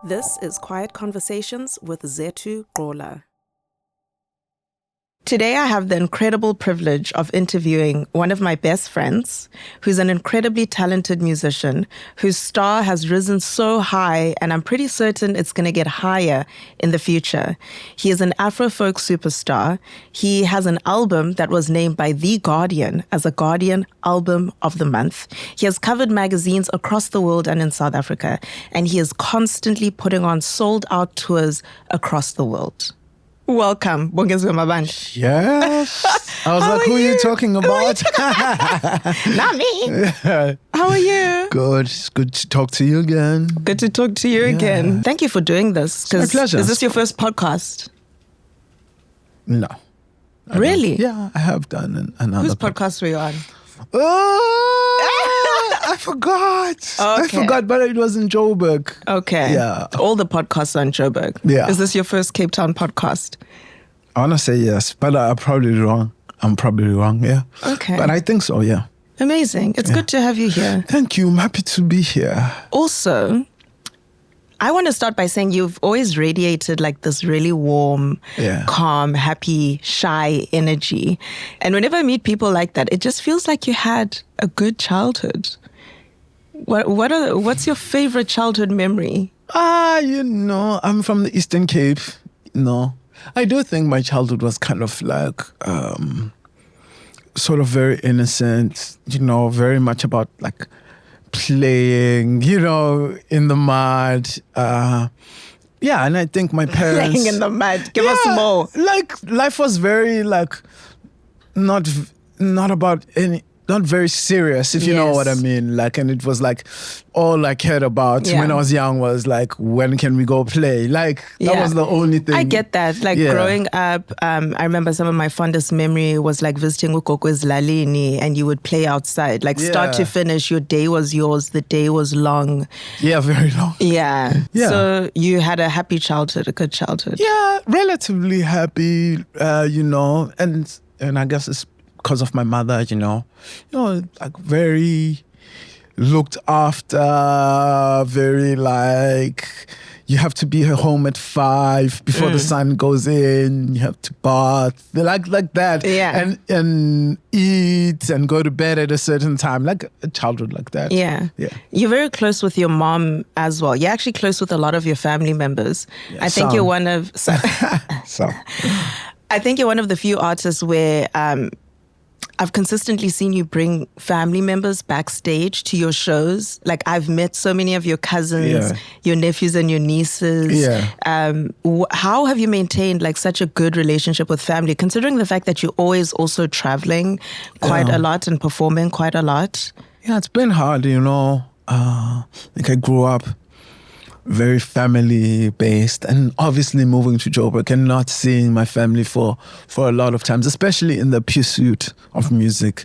This is Quiet Conversations with Zethu Gqola. Today I have the incredible privilege of interviewing one of my best friends, who's an incredibly talented musician, whose star has risen so high, and I'm pretty certain it's going to get higher in the future. He is an Afrofolk superstar. He has an album that was named by The Guardian as a Guardian Album of the Month. He has covered magazines across the world and in South Africa, and he is constantly putting on sold-out tours across the world. Welcome, Bongeziwe Mabandla. Yes. I was like, who are you talking about? Not me. How are you? Good. It's good to talk to you again. Good to talk to you again. Thank you for doing this. It's my pleasure. Is this your first podcast? No. Really? Yeah, I have done another. Whose podcast were you on? Oh, I forgot. Okay. I forgot, but it was in Joburg. Okay. Yeah. All the podcasts are in Joburg. Yeah. Is this your first Cape Town podcast? I want to say yes, but I'm probably wrong. Yeah. Okay. But I think so, yeah. Amazing. It's good to have you here. Thank you. I'm happy to be here. Also, I want to start by saying you've always radiated like this really warm, calm, happy, shy energy. And whenever I meet people like that, it just feels like you had a good childhood. What's your favorite childhood memory? I'm from the Eastern Cape. I do think my childhood was kind of like sort of very innocent, very much about like playing, in the mud. And I think my parents... Playing in the mud. Give us more. Like, life was very, like, not about any... Not very serious, if you know what I mean. Like, and it was like, all I cared about when I was young was like, when can we go play? Like, that was the only thing. I get that. Like, growing up, I remember some of my fondest memory was like visiting Ugogo's Lalini, and you would play outside. Like, start to finish, your day was yours. The day was long. Yeah, very long. Yeah. So you had a happy childhood, a good childhood. Yeah, relatively happy, and I guess it's because of my mother, like very looked after, very like, you have to be at home at 5 before the sun goes in, you have to bath, like that. Yeah. And eat and go to bed at a certain time, like a childhood like that. Yeah. You're very close with your mom as well. You're actually close with a lot of your family members. Yeah, I think you're one of... I think you're one of the few artists where... I've consistently seen you bring family members backstage to your shows. Like, I've met so many of your cousins, your nephews and your nieces. Yeah. How have you maintained like such a good relationship with family, considering the fact that you're always also traveling quite a lot and performing quite a lot? Yeah, it's been hard, I grew up very family-based, and obviously moving to Joburg and not seeing my family for a lot of times, especially in the pursuit of music.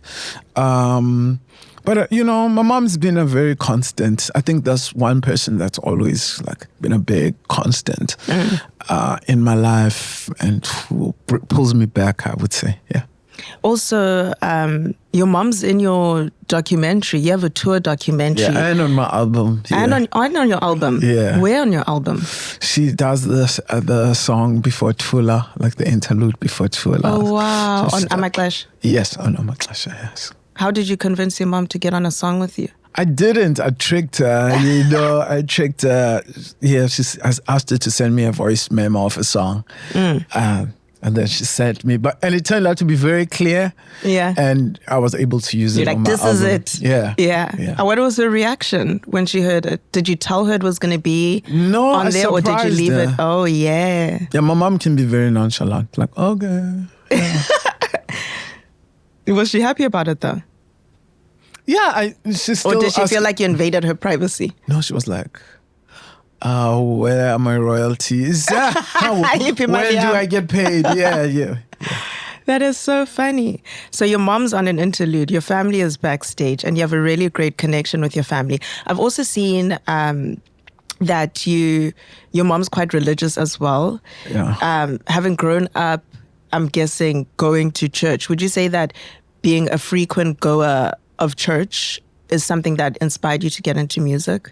But my mom's been a very constant. I think that's one person that's always like been a big constant in my life and who pulls me back, I would say, yeah. Also, your mom's in your documentary. You have a tour documentary. Yeah, and on my album. Yeah. And on your album. Yeah. Where on your album? She does this the song before Tula, like the interlude before Tula. Oh, wow. On Amaklash? Yes, on Amaklash, yes. How did you convince your mom to get on a song with you? I didn't. I tricked her. I tricked her. Yeah, I asked her to send me a voice memo of a song. And then she sent me, and it turned out to be very clear. Yeah. And I was able to use it on my album. This is it. Yeah. What was her reaction when she heard it? Did you tell her it was going to be on there, or did you leave it? Oh, yeah. Yeah, my mom can be very nonchalant. Like, okay. Yeah. Was she happy about it though? Yeah, she still. Or did she feel like you invaded her privacy? No, she was like, where are my royalties? When do I get paid? Yeah. That is so funny. So your mom's on an interlude, your family is backstage, and you have a really great connection with your family. I've also seen that your mom's quite religious as well. Yeah. Having grown up, I'm guessing, going to church, would you say that being a frequent goer of church is something that inspired you to get into music?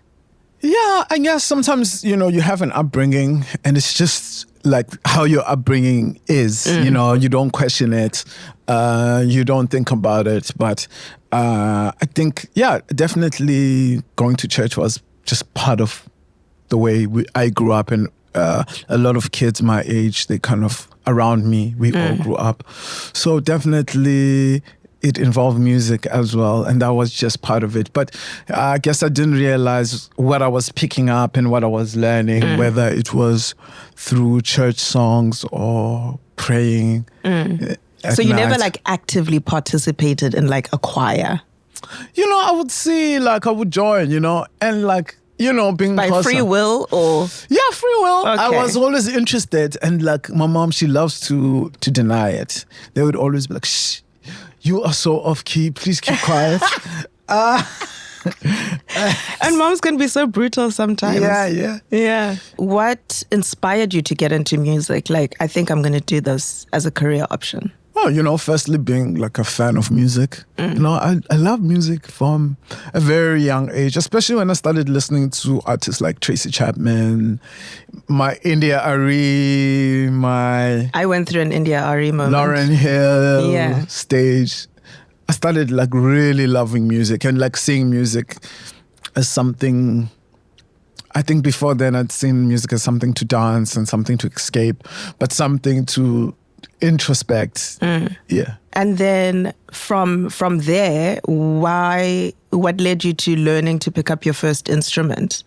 Yeah, I guess sometimes, you have an upbringing and it's just like how your upbringing is, you don't question it, you don't think about it. But I think, yeah, definitely going to church was just part of the way I grew up. And a lot of kids my age, they kind of around me, we all grew up. So definitely it involved music as well, and that was just part of it. But I guess I didn't realize what I was picking up and what I was learning, whether it was through church songs or praying. So you never like actively participated in like a choir? I would see like I would join, and like, being by free will or? Yeah, free will. Okay. I was always interested, and like my mom, she loves to deny it. They would always be like, shh, you are so off key, please keep quiet. And moms can be so brutal sometimes. Yeah. What inspired you to get into music? Like, I think I'm going to do this as a career option. Well, firstly being like a fan of music. I love music from a very young age, especially when I started listening to artists like Tracy Chapman, my India Ari, I went through an India Ari moment. Lauryn Hill stage. I started like really loving music and like seeing music as something. I think before then I'd seen music as something to dance and something to escape, but something to introspect. Yeah. And then from there, what led you to learning to pick up your first instrument?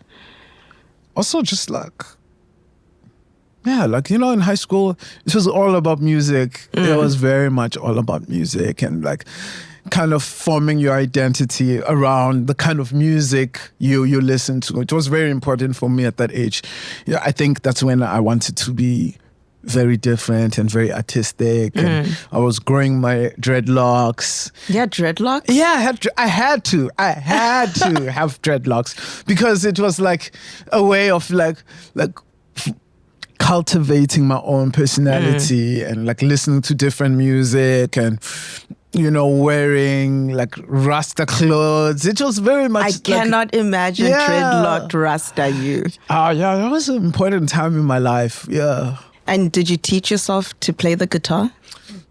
Also just like, in high school, it was all about music. It was very much all about music and like kind of forming your identity around the kind of music you listen to. It was very important for me at that age. Yeah, I think that's when I wanted to be very different and very artistic. And I was growing my dreadlocks. Yeah, dreadlocks? Yeah, I had to have dreadlocks because it was like a way of like cultivating my own personality and like listening to different music and wearing like Rasta clothes. It was very much. I cannot imagine dreadlocked Rasta you. Oh yeah, that was an important time in my life. Yeah. And did you teach yourself to play the guitar?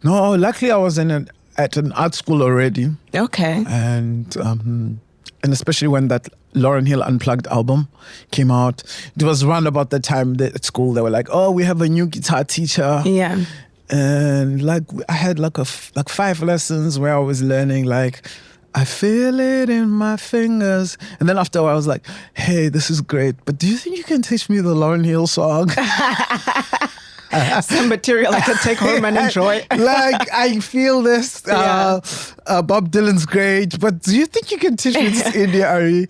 No, luckily I was at an art school already. Okay. And especially when that Lauryn Hill Unplugged album came out, it was around about the time that at school they were like, "Oh, we have a new guitar teacher." Yeah. And like I had like 5 lessons where I was learning like, I feel it in my fingers. And then after a while I was like, hey, this is great, but do you think you can teach me the Lauryn Hill song? Some material I can take home and enjoy. Like, I feel this. Bob Dylan's great, but do you think you can teach me this India Ari?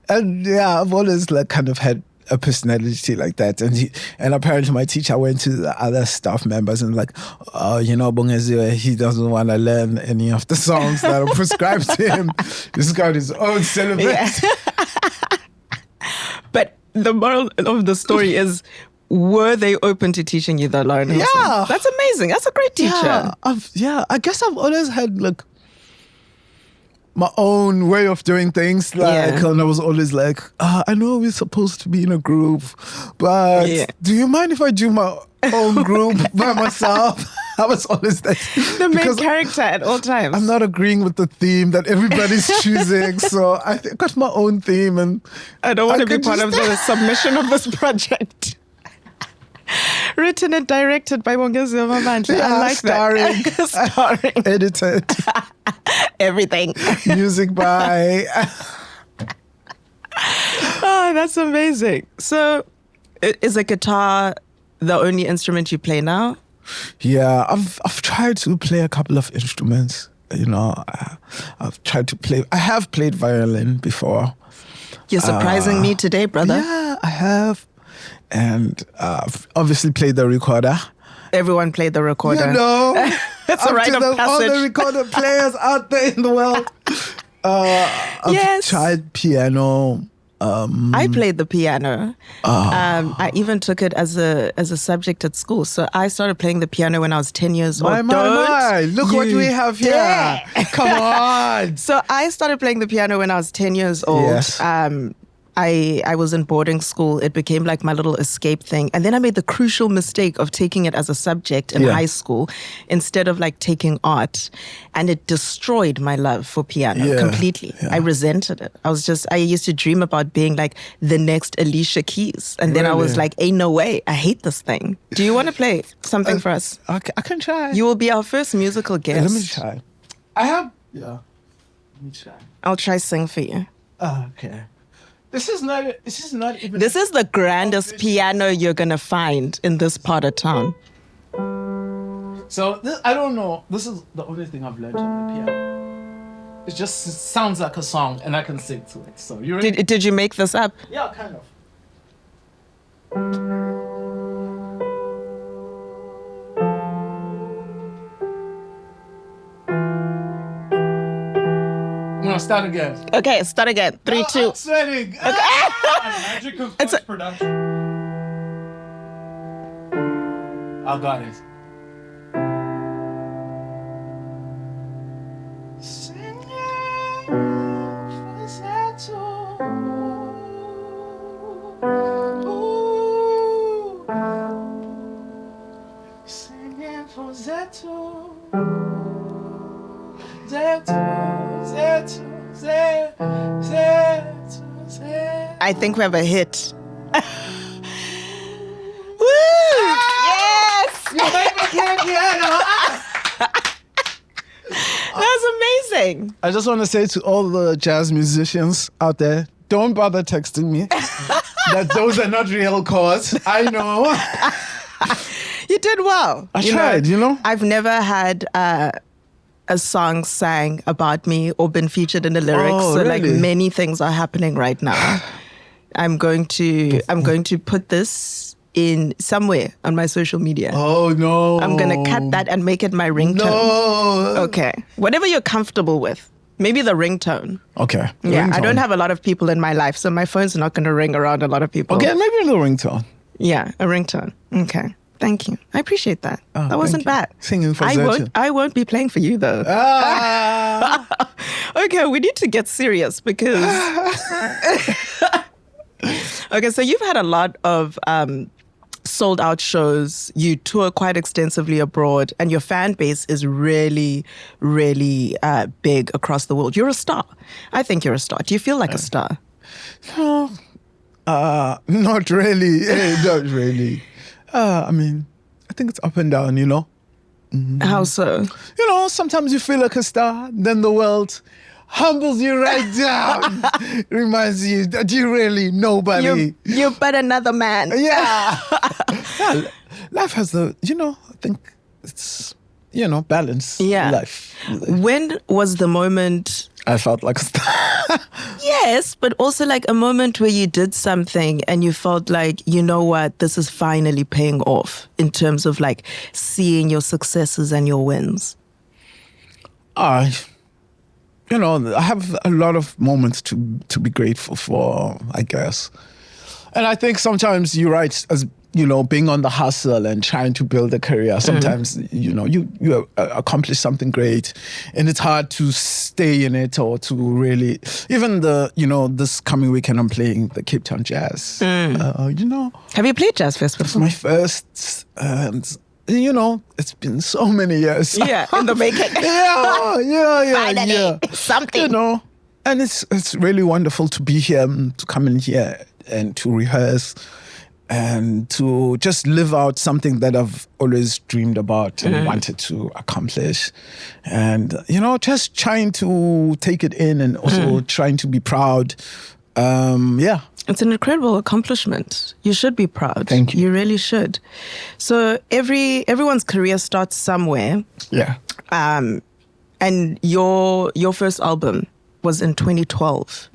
And yeah, I've always like kind of had a personality like that. And apparently my teacher went to the other staff members and like, Bongeziwe, he doesn't want to learn any of the songs that are prescribed to him. He's got his own syllabus. Yeah. But the moral of the story is, were they open to teaching you the Lauryn Hill song? That's amazing. That's a great teacher. I guess I've always had like my own way of doing things. And I was always like, I know we're supposed to be in a group, but do you mind if I do my own group by myself? I was always that. The main character at all times. I'm not agreeing with the theme that everybody's choosing, so I got my own theme, and I don't want to be part of the submission of this project. Written and directed by Bongeziwe Mabandla. I like starring, that. Starring. Edited. Everything. Music by. Oh, that's amazing. So, is a guitar the only instrument you play now? Yeah, I've tried to play a couple of instruments. I've tried to play. I have played violin before. You're surprising me today, brother. Yeah, I have. And obviously played the recorder. Everyone played the recorder. It's a rite of passage. All the recorder players out there in the world. I've tried piano. I played the piano. I even took it as a subject at school. So I started playing the piano when I was 10 years old. My. Look what we have here. Come on. So I started playing the piano when I was 10 years old. Yes. I was in boarding school. It became like my little escape thing. And then I made the crucial mistake of taking it as a subject in high school instead of like taking art. And it destroyed my love for piano completely. Yeah. I resented it. I used to dream about being like the next Alicia Keys. And then I was like, ain't no way. I hate this thing. Do you want to play something for us? I can try. You will be our first musical guest. Let me try. Let me try. I'll try sing for you. Okay. This is not even. This is the grandest piano you're gonna find in this part of town. So I don't know. This is the only thing I've learned on the piano. It just sounds like a song, and I can sing to it. So you ready? Did you make this up? Yeah, kind of. No, start again. Okay, start again. 3, 2. I'm sweating. Okay. Magic of production. I got it. Singing for Zethu. Singing for Zethu. I think we have a hit. Woo! Yes! You made me play piano. That's amazing. I just want to say to all the jazz musicians out there, don't bother texting me that those are not real chords. I know. You did well. I tried, you know. I've never had a song sang about me or been featured in the lyrics. Oh, so really? like many things are happening right now. I'm going to put this in somewhere on my social media. Oh no. I'm going to cut that and make it my ringtone. No. Okay. Whatever you're comfortable with. Maybe the ringtone. Okay. Yeah, Ringtone. I don't have a lot of people in my life, so my phone's not going to ring around a lot of people. Okay, maybe the ringtone. Yeah, a ringtone. Okay. Thank you. I appreciate that. That wasn't bad. Singing for Zethu. I won't be playing for you though. Okay, we need to get serious because okay, so you've had a lot of sold out shows. You tour quite extensively abroad, and your fan base is really, really big across the world. You're a star. I think you're a star. Do you feel like a star? No, not really. Not really. I mean, I think it's up and down, you know. Mm-hmm. How so? You know, sometimes you feel like a star, then the world humbles you right down. Reminds you that you really nobody. You're but another man. Yeah. Yeah. Life has I think it's, balance. Yeah. Life. When was the moment I felt like a star? Yes, but also like a moment where you did something and you felt like, you know what, this is finally paying off in terms of like seeing your successes and your wins. I have a lot of moments to be grateful for, I guess. And I think sometimes you're right, as being on the hustle and trying to build a career, sometimes, you accomplish something great and it's hard to stay in it or to really, even this coming weekend I'm playing the Cape Town Jazz. Have you played Jazz Fest before? It's my first, and it's been so many years. Yeah, in the making. yeah. Finally, something. And it's really wonderful to be here, to come in here and to rehearse and to just live out something that I've always dreamed about and wanted to accomplish. And, just trying to take it in and also trying to be proud. It's an incredible accomplishment. You should be proud. Thank you. You really should. So everyone's career starts somewhere. Yeah. And your first album was in 2012.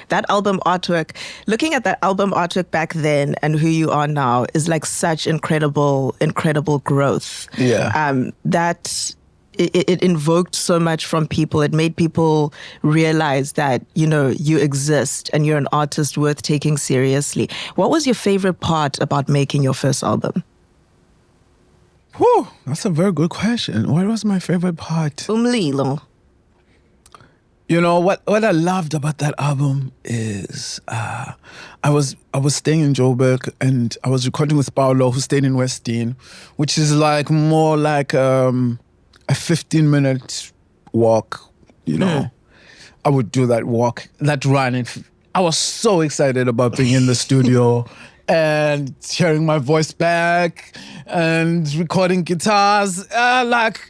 That album artwork, looking at that album artwork back then and who you are now is like such incredible growth. Yeah. That it invoked so much from people. It made people realize that, you exist and you're an artist worth taking seriously. What was your favorite part about making your first album? Whew, that's a very good question. What was my favorite part? Umlilo. You know what I loved about that album is I was staying in Joburg and I was recording with Paolo, who stayed in Westdean, which is like more like a 15-minute walk. You know, I would do that walk, that run, and I was so excited about being in the studio and hearing my voice back and recording guitars.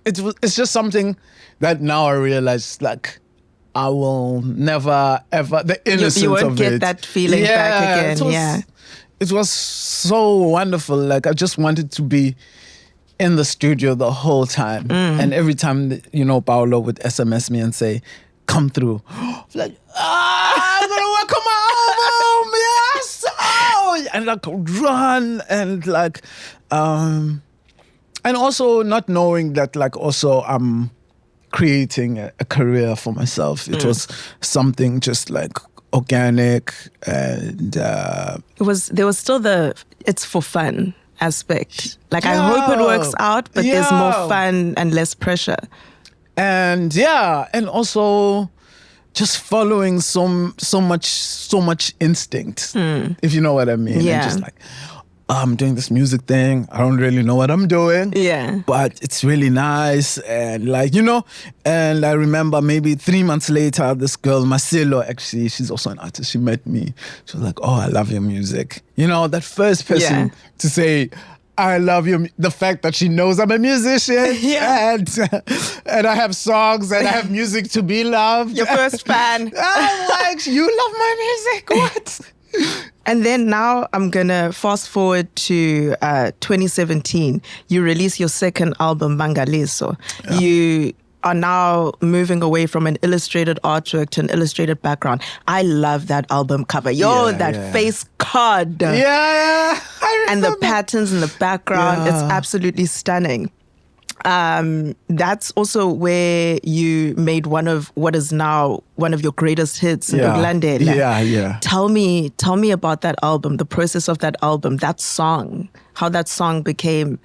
It's just something that now I realize like. I will never ever the innocence you won't of get it. that feeling back again. It was so wonderful. Like I just wanted to be in the studio the whole time, and every time Paolo would SMS me and say, "Come through," like I'm gonna work on my album, yes, and like run and like, and also not knowing that like also creating a career for myself. It was something just like organic and there was still the it's for fun aspect. Like I hope it works out, but there's more fun and less pressure. And and also just following so much instinct, if you know what I mean. Yeah. And just like, I'm doing this music thing. I don't really know what I'm doing. Yeah. But it's really nice. And like, and I remember maybe 3 months later, this girl, Marcelo, actually, she's also an artist. She met me. She was like, "Oh, I love your music." That first person to say, "I love you." The fact that she knows I'm a musician and I have songs and I have music to be loved. Your first fan. I'm like, "You love my music? What?" And then now I'm going to fast forward to 2017. You release your second album, Bangalo. Yeah. You are now moving away from an illustrated artwork to an illustrated background. I love that album cover. Face card. Yeah. And the patterns in the background. It's absolutely stunning. That's also where you made one of what is now one of your greatest hits, Ulandela. Yeah. Tell me about that album, the process of that album, that song, how that song became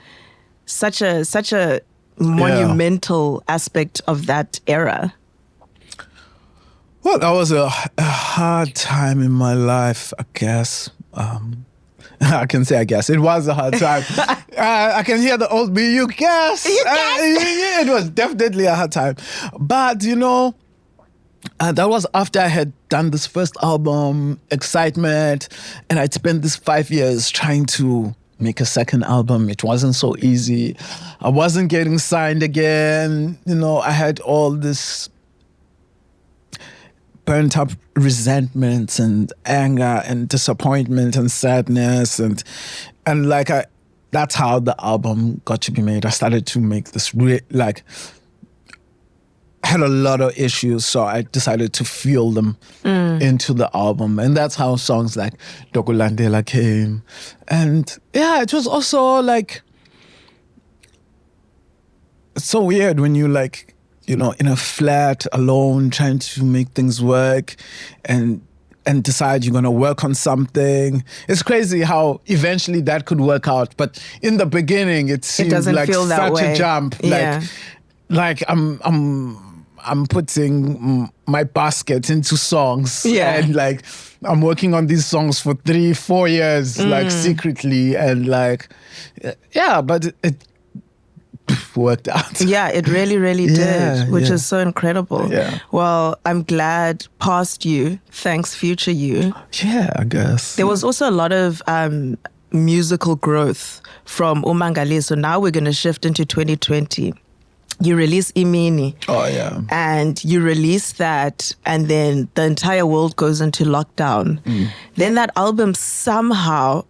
such a monumental aspect of that era. Well, that was a hard time in my life, I guess. I can say, I guess. It was a hard time. I can hear the old me, you guess. It was definitely a hard time. But, that was after I had done this first album, Excitement, and I'd spent this 5 years trying to make a second album. It wasn't so easy. I wasn't getting signed again. I had all this burnt up resentments and anger and disappointment and sadness and like that's how the album got to be made. I started to make this I had a lot of issues, so I decided to feel them into the album, and that's how songs like Dokulandela came. And it was also like it's so weird when you like in a flat alone trying to make things work and decide you're going to work on something. It's crazy how eventually that could work out. But in the beginning, it seemed like such a jump. Yeah. Like I'm putting my basket into songs. Yeah. And like I'm working on these songs for 3-4 years, like secretly. And like, but it worked out. Yeah, it really, really did, which is so incredible. Yeah. Well, I'm glad past you, thanks future you. Yeah, I guess. There was also a lot of musical growth from Umangale. So now we're going to shift into 2020. You release Imini. Oh, yeah. And you release that, and then the entire world goes into lockdown. Then that album somehow,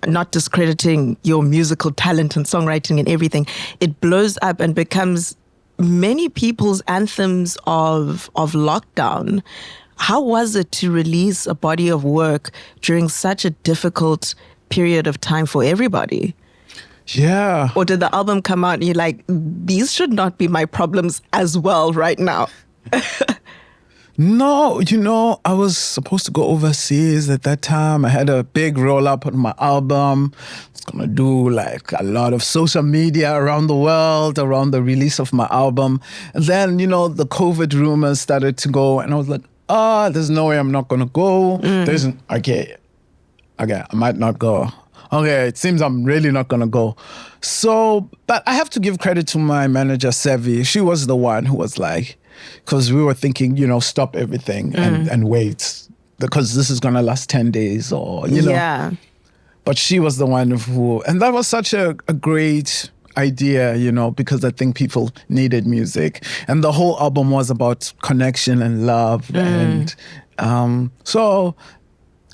not discrediting your musical talent and songwriting and everything, it blows up and becomes many people's anthems of lockdown. How was it to release a body of work during such a difficult period of time for everybody? Yeah. Or did the album come out and you're like, these should not be my problems as well right now? No, I was supposed to go overseas at that time. I had a big roll up on my album. I was going to do like a lot of social media around the world, around the release of my album. And then, the COVID rumors started to go, and I was like, there's no way I'm not going to go. Okay, I might not go. Okay, it seems I'm really not going to go. So, but I have to give credit to my manager, Sevi. She was the one who was like, because we were thinking, stop everything and wait, because this is going to last 10 days or, Yeah. But she was the one who, and that was such a great idea, because I think people needed music. And the whole album was about connection and love. And so,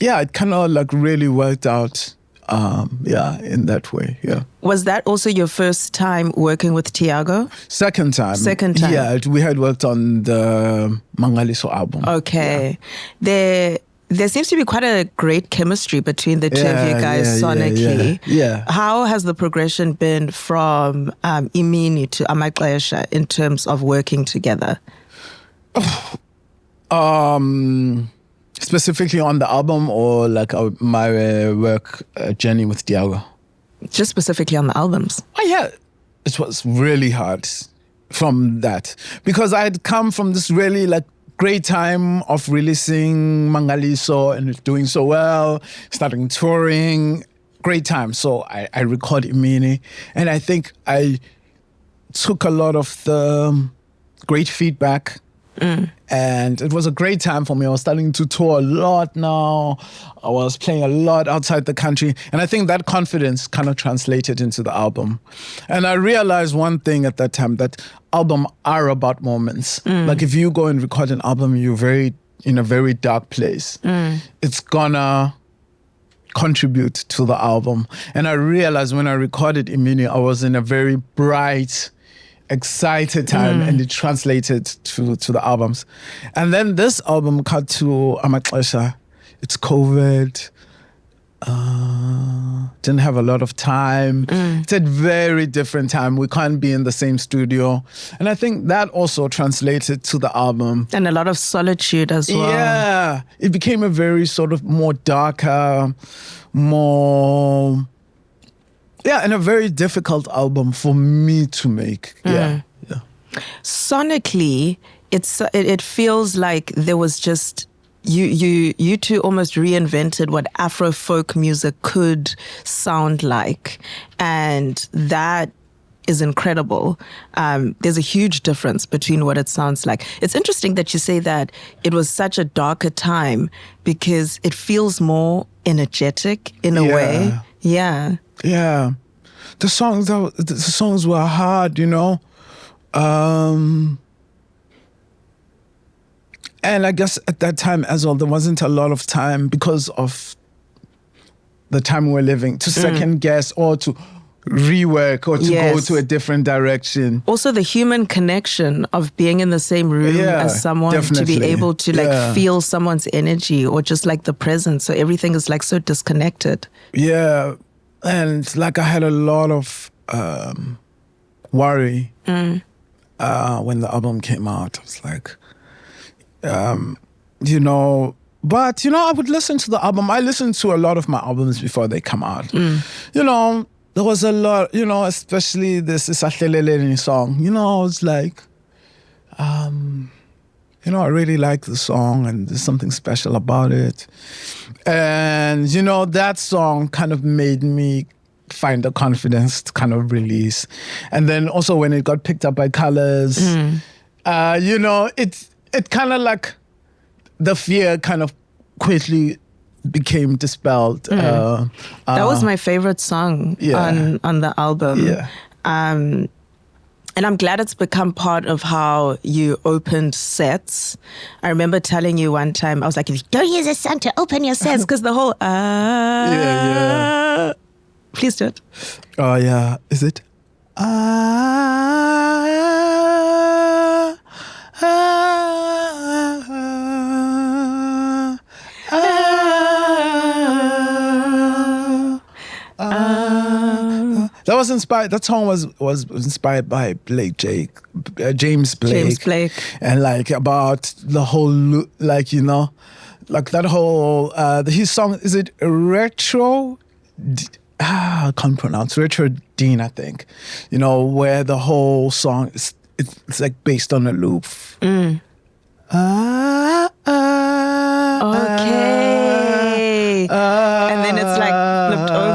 yeah, it kind of like really worked out. In that way, yeah. Was that also your first time working with Thiago? Second time. Yeah, we had worked on the Bangalo album. Okay. Yeah. There seems to be quite a great chemistry between the two of you guys sonically. Yeah. How has the progression been from Imini to Amaxesha in terms of working together? Specifically on the album or like my work journey with Thiago? Just specifically on the albums. Oh, yeah. It was really hard from that because I had come from this really like great time of releasing Bangalo and doing so well, starting touring, great time. So I recorded Imini, and I think I took a lot of the great feedback. And it was a great time for me. I was starting to tour a lot now. I was playing a lot outside the country. And I think that confidence kind of translated into the album. And I realized one thing at that time, that albums are about moments. Like if you go and record an album, you're in a very dark place. It's gonna contribute to the album. And I realized when I recorded Imini, I was in a very bright, excited time, and it translated to the albums. And then this album cut to Amaxesha. It's COVID. Didn't have a lot of time. It's a very different time. We can't be in the same studio. And I think that also translated to the album. And a lot of solitude as well. Yeah. It became a very sort of more darker, more... Yeah, and a very difficult album for me to make. Yeah. Sonically, it feels like there was just you two almost reinvented what Afrofolk music could sound like, and that is incredible. There's a huge difference between what it sounds like. It's interesting that you say that it was such a darker time because it feels more energetic in a way. Yeah. Yeah. The songs were hard, and I guess at that time as well, there wasn't a lot of time because of the time we were living to second guess or to rework or to go to a different direction. Also the human connection of being in the same room as someone, definitely. to be able to like feel someone's energy or just like the presence. So everything is like so disconnected. Yeah. And like I had a lot of worry when the album came out. I was like, but I would listen to the album. I listened to a lot of my albums before they come out. There was a lot, especially this Isahleleleni song. I was like, I really like the song and there's something special about it. And, that song kind of made me find the confidence to kind of release. And then also when it got picked up by Colors, it kind of like the fear kind of quickly became dispelled. That was my favorite song on the album. Yeah. And I'm glad it's become part of how you opened sets. I remember telling you one time, I was like, if you don't use a song to open your sets, because the whole Please do it. Oh, yeah. Is it? That was inspired. That song was inspired by James Blake. James Blake. And like about the whole, like, you know, like that whole, his song, is it Retro? I can't pronounce. Retro Dean, I think. You know, where the whole song, it's like based on a loop. Okay. And then it's like flipped over.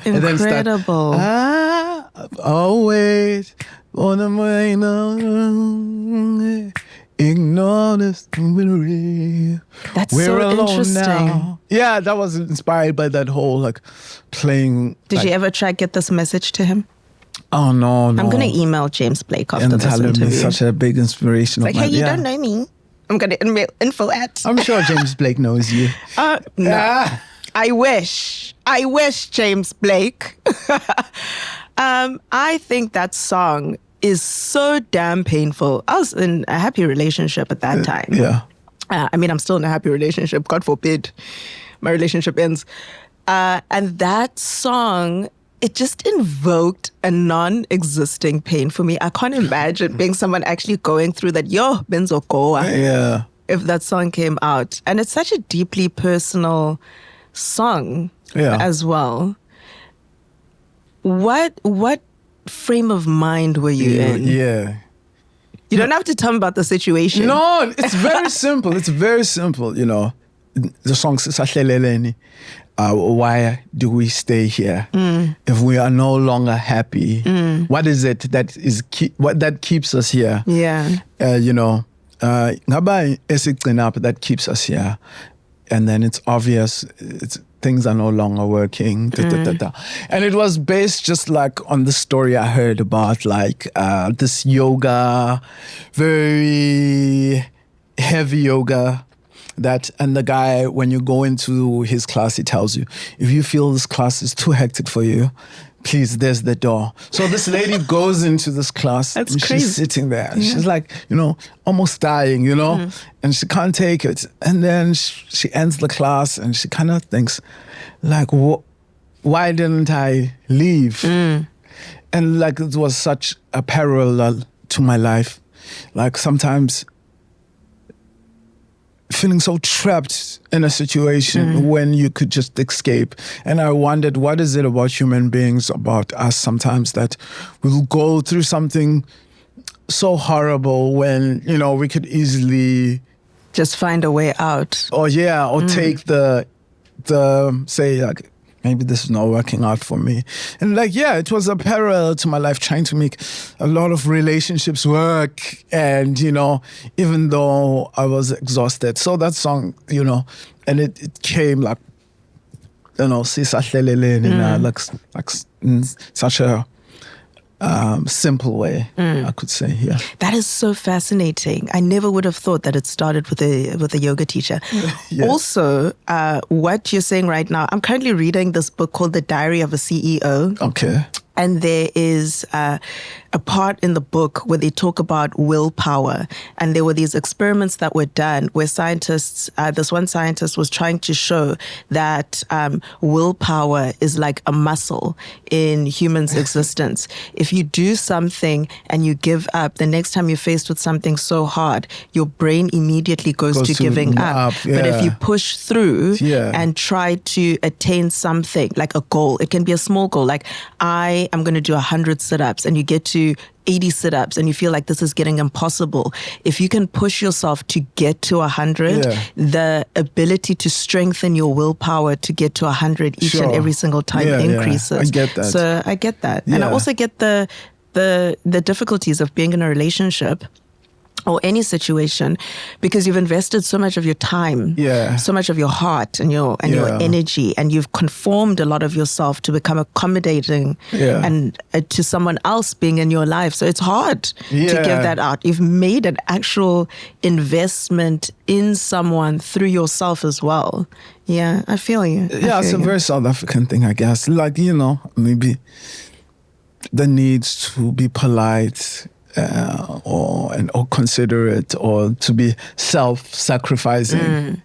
Incredible. And then always on the way, ignore this. That's We're so alone interesting. now. Yeah, that was inspired by that whole like playing. Did you ever try to get this message to him? Oh no! I'm going to email James Blake after and this tell him interview. he's such a big inspiration. Like, hey, you don't know me. I'm going to email info at. I'm sure James Blake knows you. No. I wish James Blake. I think that song is so damn painful. I was in a happy relationship at that time. Yeah. I mean, I'm still in a happy relationship. God forbid my relationship ends. And that song, it just invoked a non-existing pain for me. I can't imagine being someone actually going through that. Yo, Benzo Goa. Yeah. If that song came out. And it's such a deeply personal song as well. What frame of mind were you in? Yeah. You don't have to tell me about the situation. No, it's very simple. It's very simple, you know. The song says, why do we stay here if we are no longer happy? What is it that keeps us here? Yeah. You know, that keeps us here. And then it's obvious things are no longer working. And it was based just like on the story I heard about like this yoga, very heavy yoga. And the guy, when you go into his class, he tells you, if you feel this class is too hectic for you, please, there's the door. So this lady goes into this class. That's and crazy. She's sitting there. And she's like, you know, almost dying, you know, and she can't take it. And then she ends the class and she kind of thinks, like, why didn't I leave? And like, it was such a parallel to my life. Like sometimes feeling so trapped in a situation when you could just escape. And I wondered, what is it about human beings, about us sometimes, that we'll go through something so horrible when, you know, we could easily just find a way out. Or take the say, like, maybe this is not working out for me. And like, yeah, it was a parallel to my life, trying to make a lot of relationships work. And, you know, even though I was exhausted. So that song, you know, and it came like, you know, like in such a simple way, I could say, yeah. That is so fascinating. I never would have thought that it started with a yoga teacher. Yeah. Also, what you're saying right now, I'm currently reading this book called The Diary of a CEO. Okay. And there is a part in the book where they talk about willpower. And there were these experiments that were done where scientists, this one scientist was trying to show that willpower is like a muscle in humans' existence. If you do something and you give up, the next time you're faced with something so hard, your brain immediately goes to giving up. But if you push through and try to attain something, like a goal, it can be a small goal, like I'm going to do 100 sit-ups, and you get to 80 sit-ups and you feel like this is getting impossible. If you can push yourself to get to 100, the ability to strengthen your willpower to get to 100 each and every single time increases. I get that. So I get that. And I also get the difficulties of being in a relationship or any situation, because you've invested so much of your time, so much of your heart and your energy, and you've conformed a lot of yourself to become accommodating and to someone else being in your life. So it's hard to give that out. You've made an actual investment in someone through yourself as well. Yeah, I feel you. It's a very South African thing, I guess. Like, you know, maybe the need to be polite, or considerate, or to be self-sacrificing.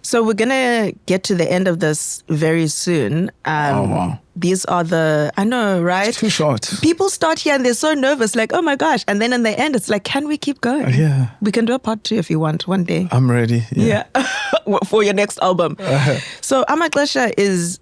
So we're going to get to the end of this very soon. Oh, wow. These are I know, right? It's too short. People start here and they're so nervous, like, oh my gosh. And then in the end, it's like, can we keep going? Yeah. We can do a part 2 if you want one day. I'm ready. Yeah. For your next album. So Amaxesha is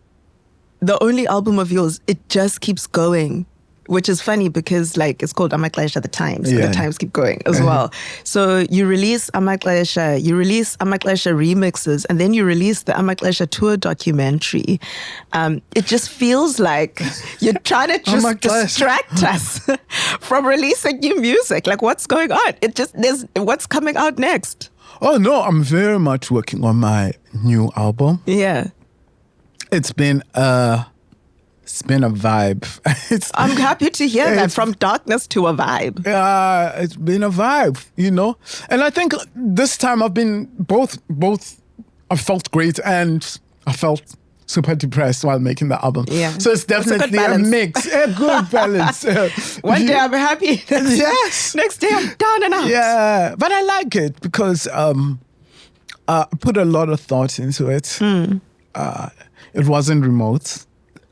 the only album of yours. It just keeps going. Which is funny because like it's called Amaxesha the Times. So the times keep going as well. So you release Amaxesha, you release Amaxesha remixes, and then you release the Amaxesha tour documentary. It just feels like you're trying to just distract us from releasing new music. Like what's going on? There's what's coming out next. Oh no, I'm very much working on my new album. Yeah. It's been a vibe. I'm happy to hear that, from darkness to a vibe. It's been a vibe, you know. And I think this time I've been both. I felt great and I felt super depressed while making the album. Yeah. So it's definitely a mix. A good balance. One day I'm happy. Yes. Next day I'm down and out. Yeah. But I like it because I put a lot of thought into it. It wasn't remote.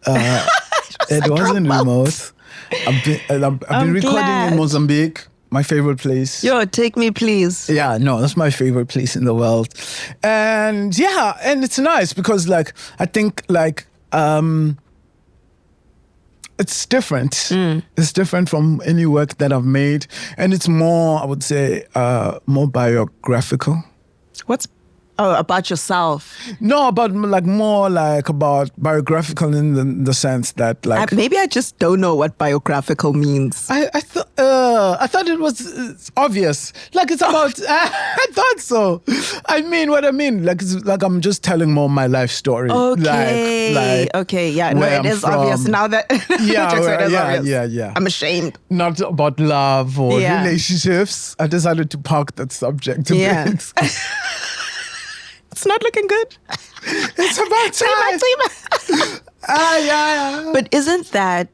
It wasn't remote. I've been recording in Mozambique, my favorite place. Yo, take me, please. Yeah, no, that's my favorite place in the world. And yeah, and it's nice because like, I think like, it's different. It's different from any work that I've made. And it's more, I would say, more biographical. About yourself? No, about about biographical in the sense that like maybe I just don't know what biographical means. I thought it was obvious. Like it's about. I thought so. I mean what I mean. Like it's like I'm just telling more my life story. Okay. Okay. Yeah. No, it is obvious now that. Yeah. I'm ashamed. Not about love or relationships. I decided to park that subject a bit. It's not looking good. It's about time. Yeah. But isn't that,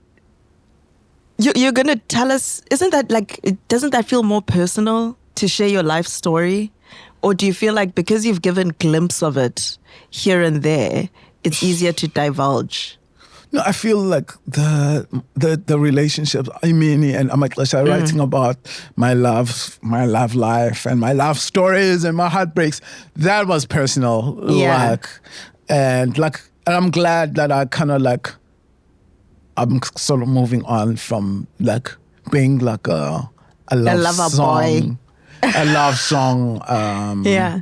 you're going to tell us, isn't that like, doesn't that feel more personal to share your life story? Or do you feel like because you've given a glimpse of it here and there, it's easier to divulge? No, I feel like the relationships, Imini and Amaxesha, writing about my love life and my love stories and my heartbreaks, that was personal. Yeah. And I'm glad that I kind of like, I'm sort of moving on from like being like a love song. A love song. Yeah.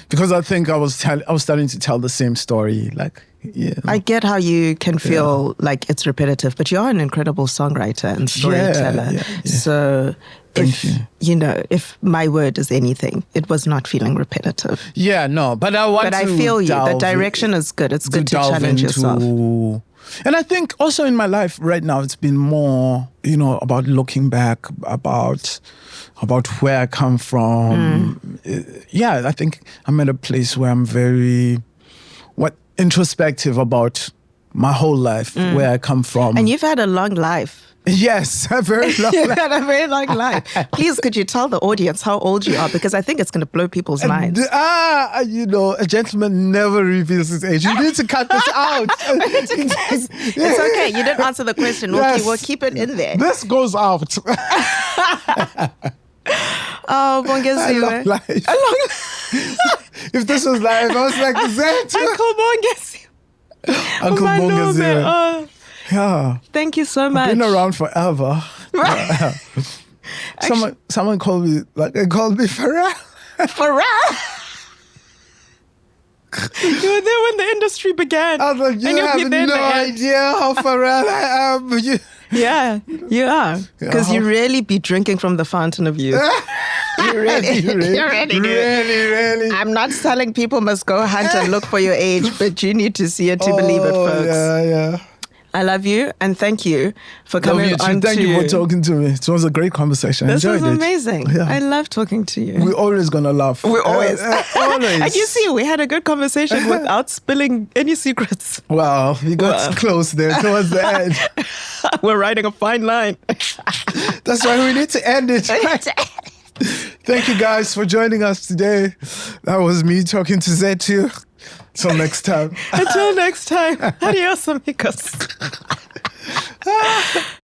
Because I think I was starting to tell the same story. Like, yeah. I get how you can feel like it's repetitive, but you're an incredible songwriter and storyteller. Yeah. So if my word is anything, it was not feeling repetitive. Yeah, no, but I feel you. The direction is good. It's good to challenge yourself. And I think also in my life right now, it's been more, about looking back, about where I come from. I think I'm at a place where I'm very introspective about my whole life, where I come from. And you've had a long life. Yes, a very long life. You've had a very long life. Please, could you tell the audience how old you are? Because I think it's going to blow people's minds. A gentleman never reveals his age. You need to cut this out. It's okay. You didn't answer the question. We'll keep it in there. This goes out. Oh, Bongeziwe. A long life. If this was live, I was like, Zethu. Uncle Bongeziwe. Oh. Yeah. Thank you so much. I've been around forever. Right. Someone called me Pharrell. Pharrell? You were there when the industry began. I was like, you have no idea how Pharrell I am. Yeah, you are. Because you really be drinking from the fountain of youth. You really do. I'm not telling people must go hunt and look for your age, but you need to see it to believe it, folks. Yeah. I love you and thank you for coming on. Thank you for talking to me. It was a great conversation. This was enjoyed amazing. Yeah. I love talking to you. We're always going to laugh. We're always. Always. And you see, we had a good conversation without spilling any secrets. Wow, we got close there towards the end. We're riding a fine line. That's why we need to end it. Thank you guys for joining us today. That was me talking to Zethu. Till next time. Until next time. Adios, amigos.